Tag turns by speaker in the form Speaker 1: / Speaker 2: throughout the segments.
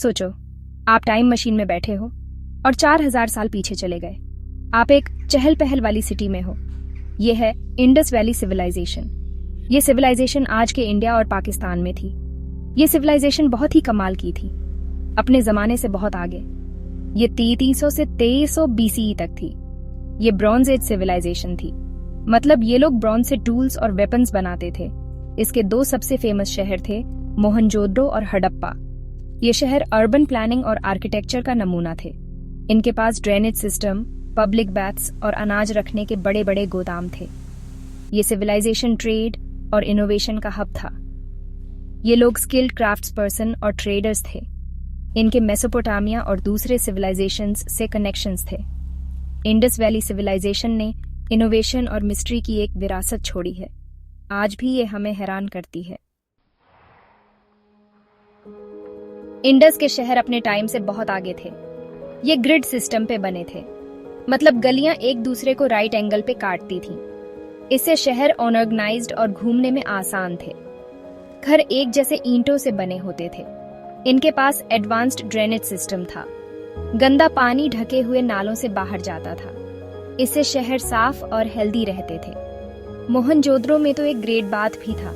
Speaker 1: सोचो, आप time machine में बैठे हो और 4000 साल पीछे चले गए। आप एक चहल पहल वाली सिटी में हो। यह है इंडस वैली सिविलाइजेशन। ये सिविलाइजेशन आज के इंडिया और पाकिस्तान में थी। ये सिविलाइजेशन बहुत ही कमाल की थी, अपने जमाने से बहुत आगे। ये 3300 से 2300 BCE तक थी। ये ब्रॉन्ज एज सिविलाइजेशन थी, मतलब ये लोग ब्रॉन्ज से टूल्स और वेपन्स बनाते थे। इसके दो सबसे फेमस शहर थे, मोहनजोदड़ो और हड़प्पा। ये शहर अर्बन प्लानिंग और आर्किटेक्चर का नमूना थे। इनके पास ड्रेनेज सिस्टम, पब्लिक बैथ्स और अनाज रखने के बड़े बड़े गोदाम थे। ये सिविलाइजेशन ट्रेड और इनोवेशन का हब था। ये लोग स्किल्ड क्राफ्ट्स पर्सन और ट्रेडर्स थे। इनके मेसोपोटामिया और दूसरे सिविलाइजेशंस से कनेक्शंस थे। इंडस वैली सिविलाइजेशन ने इनोवेशन और मिस्ट्री की एक विरासत छोड़ी है। आज भी ये हमें हैरान करती है। इंडस के शहर अपने टाइम से बहुत आगे थे। ये ग्रिड सिस्टम पे बने थे, मतलब गलियां एक दूसरे को राइट एंगल पे काटती थीं। इससे शहर ऑर्गेनाइज्ड और घूमने में आसान थे। घर एक जैसे ईंटों से बने होते थे। इनके पास एडवांस्ड ड्रेनेज सिस्टम था। गंदा पानी ढके हुए नालों से बाहर जाता था। इससे शहर साफ और हेल्दी रहते थे। मोहनजोदड़ो में तो एक ग्रेट बाथ भी था।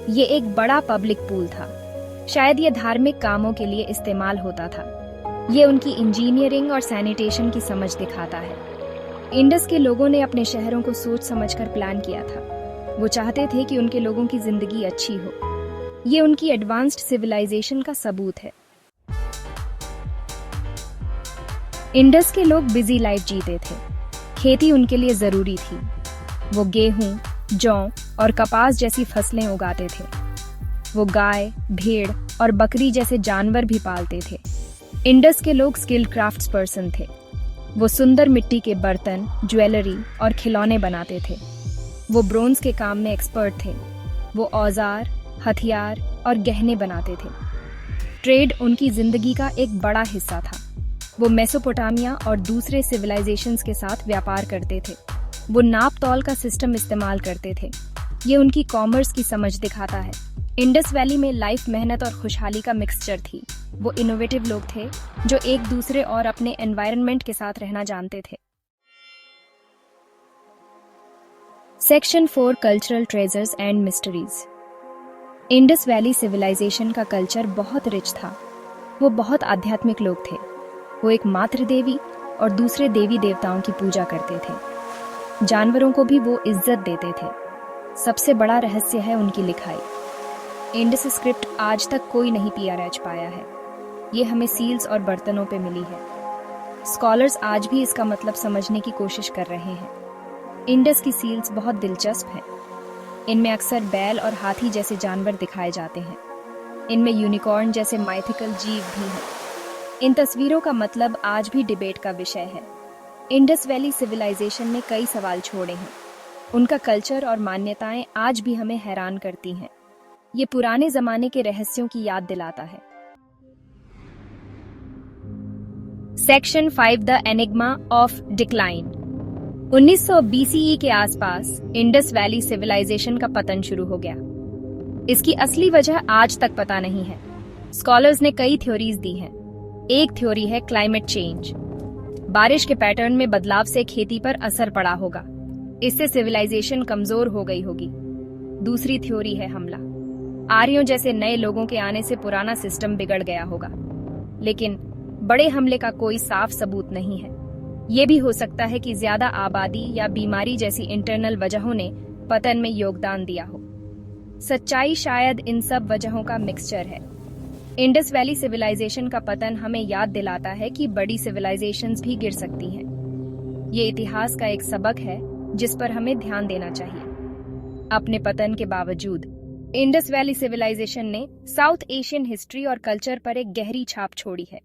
Speaker 1: ये एक बड़ा पब्लिक पूल था। शायद ये धार्मिक कामों के लिए इस्तेमाल होता था। ये उनकी इंजीनियरिंग और सैनिटेशन की समझ दिखाता है। इंडस के लोगों ने अपने शहरों को सोच समझकर प्लान किया था। वो चाहते थे कि उनके लोगों की जिंदगी अच्छी हो। ये उनकी एडवांस्ड सिविलाइजेशन का सबूत है। इंडस के लोग बिजी लाइफ जीते थे। खेती उनके लिए जरूरी थी। वो गेहूं, जौ और कपास जैसी फसलें उगाते थे। वो गाय, भेड़ और बकरी जैसे जानवर भी पालते थे। इंडस के लोग स्किल्ड क्राफ्ट्स पर्सन थे। वो सुंदर मिट्टी के बर्तन, ज्वेलरी और खिलौने बनाते थे। वो ब्रोंज के काम में एक्सपर्ट थे। वो औजार, हथियार और गहने बनाते थे। ट्रेड उनकी जिंदगी का एक बड़ा हिस्सा था। वो मेसोपोटामिया और दूसरे सिविलाइजेशंस के साथ व्यापार करते थे। वो नाप तौल का सिस्टम इस्तेमाल करते थे। ये उनकी कॉमर्स की समझ दिखाता है। इंडस वैली में लाइफ मेहनत और खुशहाली का मिक्सचर थी। वो इनोवेटिव लोग थे जो एक दूसरे और अपने एनवायरनमेंट के साथ रहना जानते थे। Section 4 cultural treasures and mysteries. Indus valley civilization का कल्चर बहुत रिच था। वो बहुत आध्यात्मिक लोग थे। वो एक मातृ देवी और दूसरे देवी देवताओं की पूजा करते थे। जानवरों को भी वो इज्जत देते थे। सबसे बड़ा रहस्य है उनकी लिखाई। इंडस स्क्रिप्ट आज तक कोई नहीं रच पाया है। ये हमें सील्स और बर्तनों पे मिली है। स्कॉलर्स आज भी इसका मतलब समझने की कोशिश कर रहे हैं। इंडस की सील्स बहुत दिलचस्प हैं। इनमें अक्सर बैल और हाथी जैसे जानवर दिखाए जाते हैं। इनमें यूनिकॉर्न जैसे माइथिकल जीव भी हैं। इन तस्वीरों का मतलब आज भी डिबेट का विषय है। इंडस वैली सिविलाइजेशन ने कई सवाल छोड़े हैं। उनका कल्चर और मान्यताएं आज भी हमें हैरान करती हैं। ये पुराने जमाने के रहस्यों की याद दिलाता है। Section 5 the enigma of decline. 1900 BCE के आसपास इंडस वैली सिविलाइजेशन का पतन शुरू हो गया। इसकी असली वजह आज तक पता नहीं है। स्कॉलर्स ने कई थ्योरीज दी हैं। एक थ्योरी है क्लाइमेट चेंज। बारिश के पैटर्न में बदलाव से खेती पर असर पड़ा होगा। इससे सिविलाइजेशन कमजोर हो गई होगी। दूसरी थ्योरी है हमला। आर्यों जैसे नए लोगों के आने से पुराना सिस्टम बिगड़ गया होगा। लेकिन बड़े हमले का कोई साफ सबूत नहीं है। ये भी हो सकता है कि ज्यादा आबादी या बीमारी जैसी इंटरनल वजहों ने पतन में योगदान दिया हो। सच्चाई शायद इन सब वजहों का मिक्सचर है। इंडस वैली सिविलाइजेशन का पतन हमें याद दिलाता है कि बड़ी सिविलाइजेशंस भी गिर सकती हैं। ये इतिहास का एक सबक है जिस पर हमें ध्यान देना चाहिए। अपने पतन के बावजूद इंडस वैली सिविलाइजेशन ने साउथ एशियन हिस्ट्री और कल्चर पर एक गहरी छाप छोड़ी है।